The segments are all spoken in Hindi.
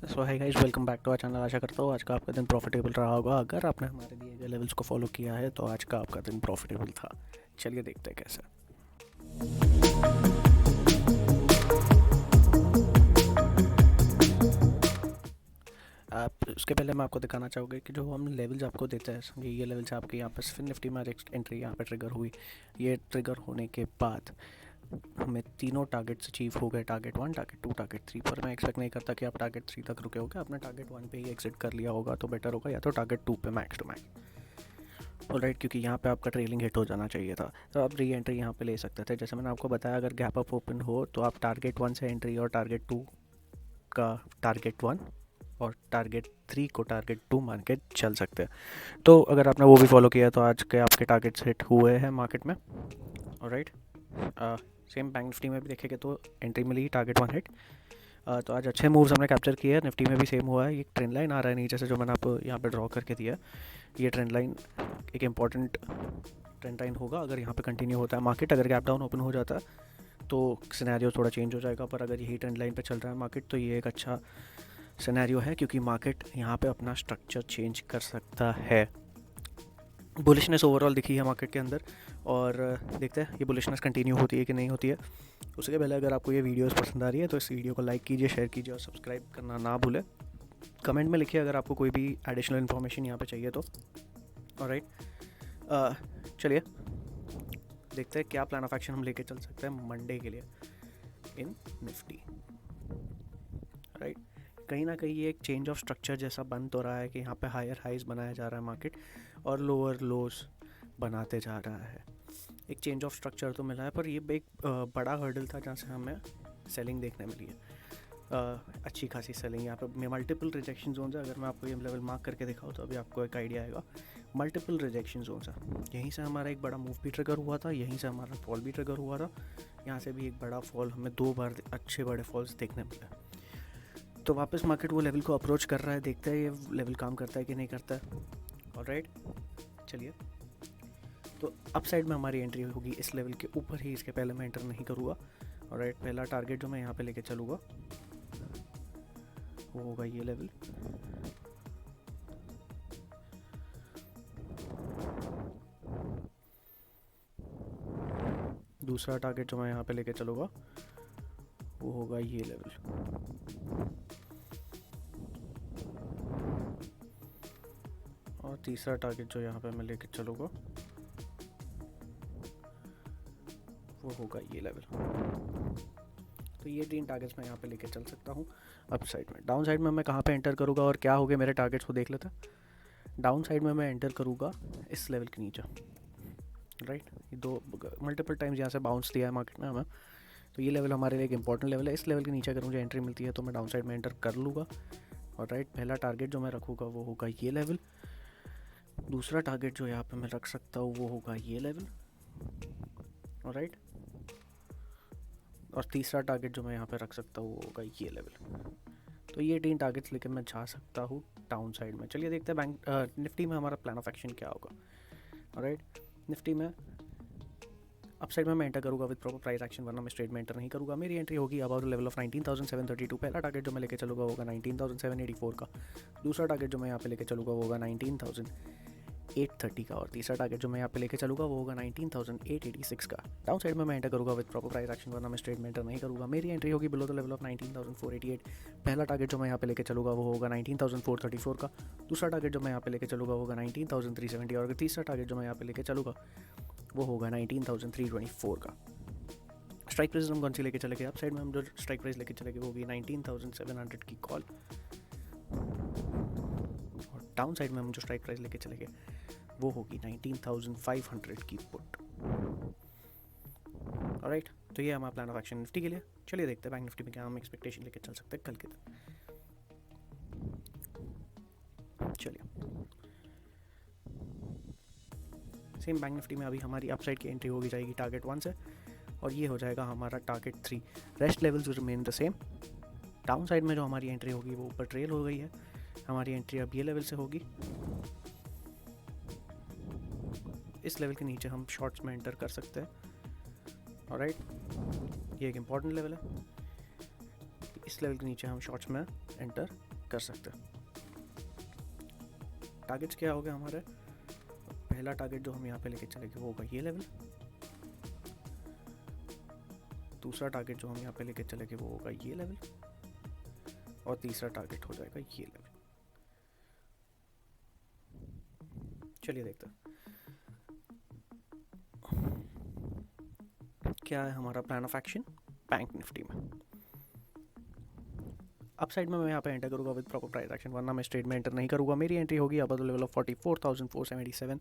So hi guys, welcome back to our channel. आशा करता हूँ आज का आपका दिन प्रॉफिटेबल रहा होगा। अगर आपने हमारे दिए गए लेवल्स को फॉलो किया है तो आज का आपका दिन प्रॉफिटेबल था। चलिए देखते हैं कैसे। आप उसके पहले मैं आपको दिखाना चाहूँगा कि जो हम लेवल्स आपको देते हैं, समझिए ये लेवल्स आपके यहाँ पर स्पिन निफ्टी में एंट्री यहाँ पर ट्रिगर हुई। ये ट्रिगर होने के बाद हमें तीनों टारगेट्स अचीव हो गए, टारगेट 1, टारगेट 2, टारगेट 3। पर मैं एक्सपेक्ट नहीं करता कि आप टारगेट 3 तक रुके होगे। आपने टारगेट 1 पे ही एग्जिट कर लिया होगा तो बेटर होगा, या तो टारगेट 2 पे मैक्स टू मैक्स। ऑलराइट, क्योंकि यहाँ पे आपका ट्रेलिंग हिट हो जाना चाहिए था, तो आप री एंट्री यहाँ पे ले सकते थे। जैसे मैंने आपको बताया, अगर गैप अप ओपन हो तो आप टारगेट 1 से एंट्री और टारगेट 2 का टारगेट 1 और टारगेट 3 को टारगेट 2 मान के चल सकते हैं। तो अगर आपने वो भी फॉलो किया तो आज के आपके टारगेट्स हिट हुए हैं मार्केट में। ऑलराइट, सेम बैंक निफ्टी में भी देखेंगे तो एंट्री मिली, टारगेट 1 हिट। तो आज अच्छे मूव्स हमने कैप्चर किए हैं। निफ्टी में भी सेम हुआ है। ये ट्रेंड लाइन आ रहा है नीचे से, जो मैंने आपको यहाँ पे ड्रॉ करके दिया है। ये ट्रेंड लाइन एक इम्पॉर्टेंट ट्रेंड लाइन होगा। अगर यहाँ पे कंटिन्यू होता है मार्केट, अगर गैप डाउन ओपन हो जाता है तो सिनेरियो थोड़ा चेंज हो जाएगा। पर अगर यही ट्रेंड लाइन पे चल रहा है मार्केट तो ये एक अच्छा सिनेरियो है, क्योंकि मार्केट यहाँ पे अपना स्ट्रक्चर चेंज कर सकता है। बुलिशनेस ओवरऑल दिखी है मार्केट के अंदर, और देखते हैं ये बुलिशनेस कंटिन्यू होती है कि नहीं होती है। उसके पहले अगर आपको ये वीडियोस पसंद आ रही है तो इस वीडियो को लाइक कीजिए, शेयर कीजिए और सब्सक्राइब करना ना भूलें। कमेंट में लिखिए अगर आपको कोई भी एडिशनल इन्फॉर्मेशन यहाँ पे चाहिए तो। ऑलराइट, चलिए देखते हैं क्या प्लान ऑफ एक्शन हम लेके चल सकते हैं मंडे के लिए इन निफ्टी। राइट, कहीं ना कहीं ये एक चेंज ऑफ स्ट्रक्चर जैसा बन तो रहा है कि यहाँ पे हायर हाइज बनाया जा रहा है मार्केट, और लोअर लोज बनाते जा रहा है। एक चेंज ऑफ स्ट्रक्चर तो मिला है, पर ये एक बड़ा हर्डल था जहाँ से हमें सेलिंग देखने मिली है। अच्छी खासी सेलिंग यहाँ पे। मल्टीपल रिजेक्शन जोन्स है। अगर मैं आपको ये लेवल मार्क करके दिखाऊँ तो अभी आपको एक आइडिया आएगा। मल्टीपल रिजेक्शन जोन्स है। यहीं से हमारा एक बड़ा मूव भी ट्रिगर हुआ था, यहीं से हमारा फॉल भी ट्रिगर हुआ था। यहाँ से भी एक बड़ा फॉल, हमें 2 बार अच्छे बड़े फॉल्स देखने मिले। तो वापस मार्केट वो लेवल को अप्रोच कर रहा है। देखते हैं ये लेवल काम करता है कि नहीं करता है। ऑलराइट, चलिए। तो अप साइड में हमारी एंट्री होगी इस लेवल के ऊपर ही। इसके पहले मैं एंटर नहीं करूँगा। ऑलराइट, पहला टारगेट जो मैं यहाँ पे लेके चलूँगा वो होगा ये लेवल। दूसरा टारगेट जो मैं यहाँ पे लेके चलूँगा वो होगा ये लेवल। और तीसरा टारगेट जो यहाँ पे मैं लेके चलूँगा वो होगा ये लेवल। तो ये 3 टारगेट्स मैं यहाँ पे लेके चल सकता हूँ अप साइड में। डाउन साइड में मैं कहाँ पे एंटर करूँगा और क्या होगा मेरे टारगेट्स को देख लेते हैं। डाउन साइड में मैं एंटर करूँगा इस लेवल के नीचे। राइट, ये 2 मल्टीपल टाइम्स यहाँ से बाउंस दिया है मार्केट ने हमें, तो ये लेवल हमारे लिए एक इंपॉर्टेंट लेवल है। इस लेवल के नीचे अगर मुझे एंट्री मिलती है तो मैं डाउन साइड में एंटर कर लूँगा। और राइट, पहला टारगेट जो मैं रखूँगा वो होगा ये लेवल। दूसरा टारगेट जो यहाँ पे मैं रख सकता हूँ वो होगा ये लेवल। और राइट, और तीसरा टारगेट जो मैं यहाँ पे रख सकता हूँ वो होगा ये लेवल। तो ये 3 टारगेट्स लेकर मैं जा सकता हूँ डाउन साइड में। चलिए देखते हैं बैंक निफ्टी में हमारा प्लान ऑफ एक्शन क्या होगा। ऑलराइट, निफ्टी में अप साइड में मैं एंटर करूँगा विद प्रॉपर प्राइस एक्शन, वरना मैं स्ट्रेट में एंटर नहीं करूँगा। मेरी एंट्री होगी अबाउट लेवल ऑफ 19,732। पहला टारगेट जो मैं लेके चलूँगा होगा 19,784 का। दूसरा टारगेट जो मैं यहाँ पे लेके चलूँगा वो होगा 19,830 का। और तीसरा टारगेट जो मैं यहाँ पे लेके चलूँगा वो होगा 19,886 का। डाउन साइड में मैं एंटर करूँगा विद प्रॉपर प्राइस एक्शन, वरना मैं स्ट्रेट में एंटर नहीं करूँगा। मेरी एंट्री होगी बिलो द लेवल ऑफ 19,488। पहला टारगेट जो मैं यहाँ पे लेके चलूँगा वो होगा 19,434 का। दूसरा टारगेट जो मैं यहाँ पे लेके चलूँगा होगा 19,370। और तीसरा टारगेट जो मैं यहाँ पे लेके चलूँगा वो होगा 19,324 का। स्ट्राइक प्राइस हम कौन सी लेके चले गए? अप साइड में हम जो स्ट्राइक प्राइस लेके चले गए वो होगी 19,700 की कॉल। और डाउन साइड में हम जो स्ट्राइक प्राइस लेके चले गए वो होगी 19,500 की पुट। ऑलराइट, तो ये हमारा प्लान ऑफ एक्शन निफ्टी के लिए। चलिए देखते हैं बैंक निफ्टी में क्या हम एक्सपेक्टेशन लेके चल सकते हैं कल के दिन। चलिए, सेम बैंक निफ्टी में अभी हमारी अपसाइड की एंट्री होगी जाएगी टारगेट 1 से, और ये हो जाएगा हमारा target 3। Rest levels remain the same. Down side में जो हमारी एंट्री होगी वो ऊपर ट्रेल हो गई है। हमारी एंट्री अब ये लेवल से होगी। इस लेवल के नीचे हम शॉर्ट्स में एंटर कर सकते हैं। ऑलराइट, ये एक इम्पॉर्टेंट लेवल है। इस लेवल के नीचे हम शॉर्ट्स में एंटर कर सकते हैं। टारगेट्स क्या हो गया हमारे, पहला टारगेट जो हम यहाँ पे लेके चलेंगे वो होगा ये लेवल, दूसरा टारगेट जो हम यहाँ पे लेके चलेंगे वो होगा ये लेवल, और तीसरा टारगेट हो जाएगा ये लेवल। चलिए देखते हैं क्या है हमारा plan of action bank Nifty में। अप साइड में मैं यहाँ पे एंटर करूँगा विद प्रॉपर प्राइस एक्शन, वरना मैं स्ट्रेट में एंटर नहीं करूँगा। मेरी एंट्री होगी अब लेवल ऑफ 44,477।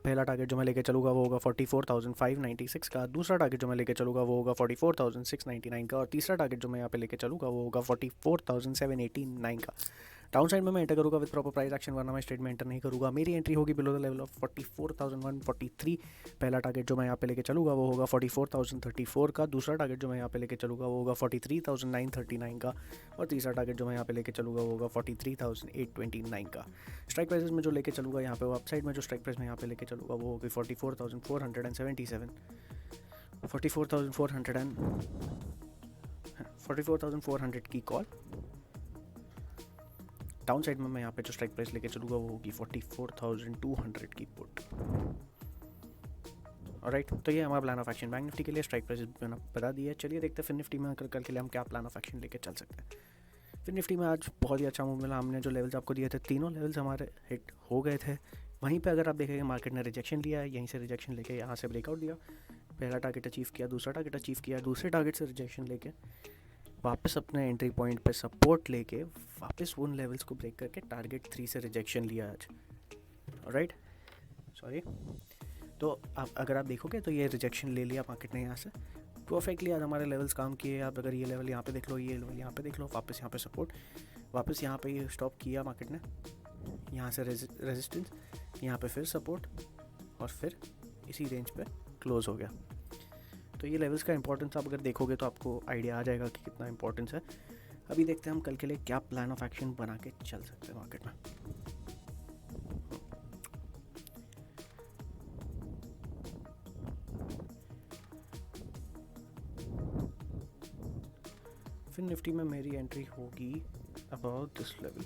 पहला टारगेट जो मैं लेके चलूँगा वो होगा 44,596 का, दूसरा टारगेट जो मैं लेके चलूँगा वो होगा 44,699 का, और तीसरा टारगेट जो मैं यहाँ पे लेके चलूँगा वो होगा 44,789 का। डाउन साइड में मैं एंटर करूँगा विद प्रॉपर प्राइस एक्शन, वरना मैं स्ट्रेट में एंटर नहीं करूँगा। मेरी एंट्री होगी बिलो द लेवल ऑफ 44,143। पहला टारगेट जो मैं यहाँ पे लेके चलूँगा वो होगा 44,034 का, दूसरा टारगेट जो मैं यहाँ पे लेके चलूँगा वो होगा 43,939 का, और तीसरा टारगेट जो मैं यहाँ पे लेके चलूँगा वो होगा 43,829 का। स्ट्राइक प्राइसेस में जो लेके चलूँगा यहाँ पे, वो अपसाइड में जो स्ट्राइक प्राइस में यहाँ पे लेके चलूँगा वो होगी 44,477, 44,400 की कॉल। डाउन साइड में मैं यहाँ पे जो स्ट्राइक प्राइस लेके चलूँगा वो होगी 44,200 की पुट। ऑलराइट, तो ये हमारा plan of action bank Nifty के लिए। स्ट्राइक प्राइस मैंने बता दिया है। चलिए देखते हैं फिर निफ्टी में कल के लिए हम क्या प्लान ऑफ एक्शन लेके चल सकते हैं। फिर निफ्टी में आज बहुत ही अच्छा मूव मिला। हमने जो लेवल्स आपको दिए थे तीनों लेवल्स हमारे हिट हो गए थे। वहीं पे अगर आप देखेंगे मार्केट ने रिजेक्शन लिया है, यहीं से रिजेक्शन लेके यहाँ से ब्रेकआउट दिया, पहला टारगेट अचीव किया, दूसरा टारगेट अचीव किया, दूसरे टारगेट से रिजेक्शन लेके वापस अपने एंट्री पॉइंट पे सपोर्ट लेके वापस उन लेवल्स को ब्रेक करके टारगेट 3 से रिजेक्शन लिया आज। Right, sorry. तो आप अगर आप देखोगे तो ये रिजेक्शन ले लिया मार्केट ने यहाँ से परफेक्टली। आज हमारे लेवल्स काम किए। आप अगर ये लेवल यहाँ पे देख लो, ये लेवल यहाँ पे देख लो, वापस यहाँ पे सपोर्ट, वापस यहाँ पे ये स्टॉप किया मार्केट ने, यहाँ से रेजिस्टेंस, यहाँ पे फिर सपोर्ट, और फिर इसी रेंज पे क्लोज हो गया। तो ये लेवल्स का इंपॉर्टेंस आप अगर देखोगे तो आपको आइडिया आ जाएगा कि कितना इंपॉर्टेंस है। अभी देखते हैं हम कल के लिए क्या प्लान ऑफ एक्शन बना के चल सकते हैं मार्केट में। फिर निफ्टी में मेरी एंट्री होगी about this level.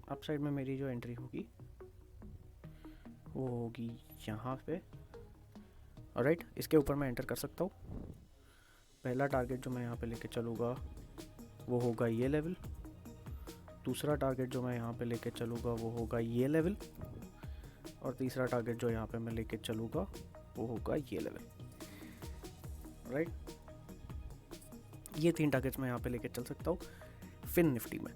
Up side में मेरी जो एंट्री होगी वो होगी यहाँ पे। ऑलराइट, इसके ऊपर मैं एंटर कर सकता हूँ। पहला टारगेट जो मैं यहाँ पे लेके चलूँगा वो होगा ये लेवल, दूसरा टारगेट जो मैं यहाँ पे लेके चलूँगा वो होगा ये लेवल, और तीसरा टारगेट जो यहाँ पे मैं लेके चलूँगा वो होगा ये लेवल। राइट, ये 3 टारगेट्स मैं यहाँ पे लेके चल सकता हूँ। फिर निफ्टी में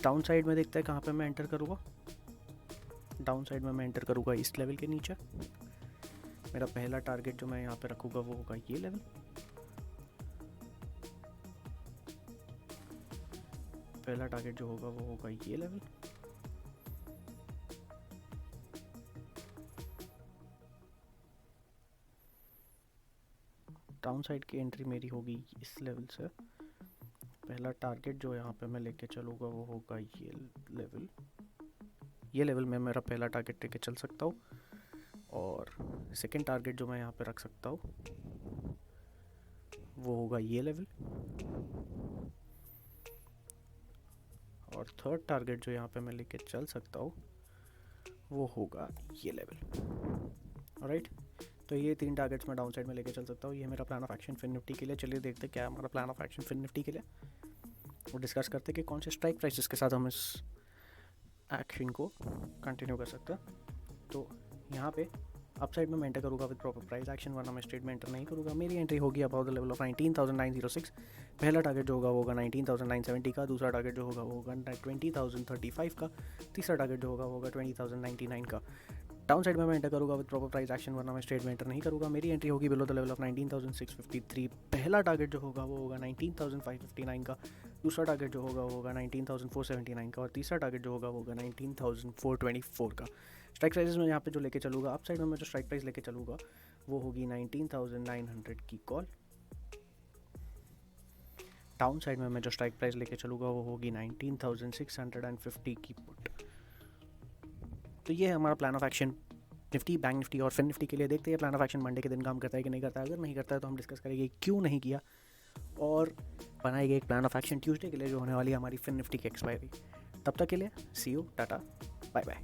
डाउन साइड में देखते हैं कहाँ पे मैं एंटर करूँगा। डाउन साइड में मैं एंटर करूँगा इस लेवल के नीचे। मेरा पहला टारगेट जो मैं यहाँ पे रखूँगा वो होगा ये लेवल, पहला टारगेट जो होगा वो होगा ये लेवल, डाउन साइड की एंट्री मेरी होगी इस लेवल से। पहला टारगेट जो यहाँ पे मैं लेके चलूँगा वो होगा ये लेवल। ये लेवल में मेरा पहला टारगेट लेके चल सकता हूँ, और सेकंड टारगेट जो मैं यहाँ पे रख सकता हूँ वो होगा ये लेवल, और थर्ड टारगेट जो यहाँ पे मैं लेके चल सकता हूँ वो होगा ये लेवल। राइट, तो ये 3 टारगेट्स मैं डाउन साइड में लेके चल सकता हूँ। ये मेरा plan of action Fin Nifty के लिए। चलिए देखते हैं क्या है हमारा plan of action Fin Nifty के लिए, वो डिस्कस करते हैं कि कौन से स्ट्राइक प्राइसेस के साथ हम इस एक्शन को कंटिन्यू कर सकते हैं। तो यहाँ पे अप साइड में मैं एंटर करूँगा विद प्रॉपर प्राइस एक्शन, वरना मैं स्ट्रेट में एंटर नहीं करूँगा। मेरी एंट्री होगी अबाउट द लेवल ऑफ 19,906। पहला टारगेट जो होगा वो होगा 19,970 का, दूसरा टारगेट जो होगा वो होगा 20,035 का, तीसरा टारगेट जो होगा वो होगा 20,099 का। डाउन साइड में मैं एंटर करूँगा विद प्रॉपर प्राइस एक्शन, वरना मैं स्ट्रेट में एंटर नहीं करूँगा। मेरी एंट्री होगी बिलो द लेवल ऑफ 19,653। पहला टारगेट जो होगा वो होगा 19,559 का, दूसरा टारगेट जो होगा वो होगा 19,479 का, और तीसरा टारगेट जो होगा वो होगा 19,424 का। स्ट्राइक प्राइसेस में यहाँ पे जो लेके चलूँगा, अप साइड में मैं जो स्ट्राइक प्राइस लेके चलूँगा वो होगी 19,900 की कॉल। डाउन साइड में मैं जो स्ट्राइक प्राइस लेके चलूँगा वो होगी 19,650 की पुट। तो ये है हमारा plan of action Nifty, bank Nifty और फिन निफ्टी के लिए। देखते हैं प्लान ऑफ एक्शन मंडे के दिन काम करता है कि नहीं करता है। अगर नहीं करता है तो हम डिस्कस करेंगे क्यों नहीं किया, और बनाई गई एक प्लान ऑफ एक्शन ट्यूसडे के लिए जो होने वाली है हमारी फिन निफ्टी की एक्सपायरी। तब तक के लिए सी यू, टाटा, बाय बाय।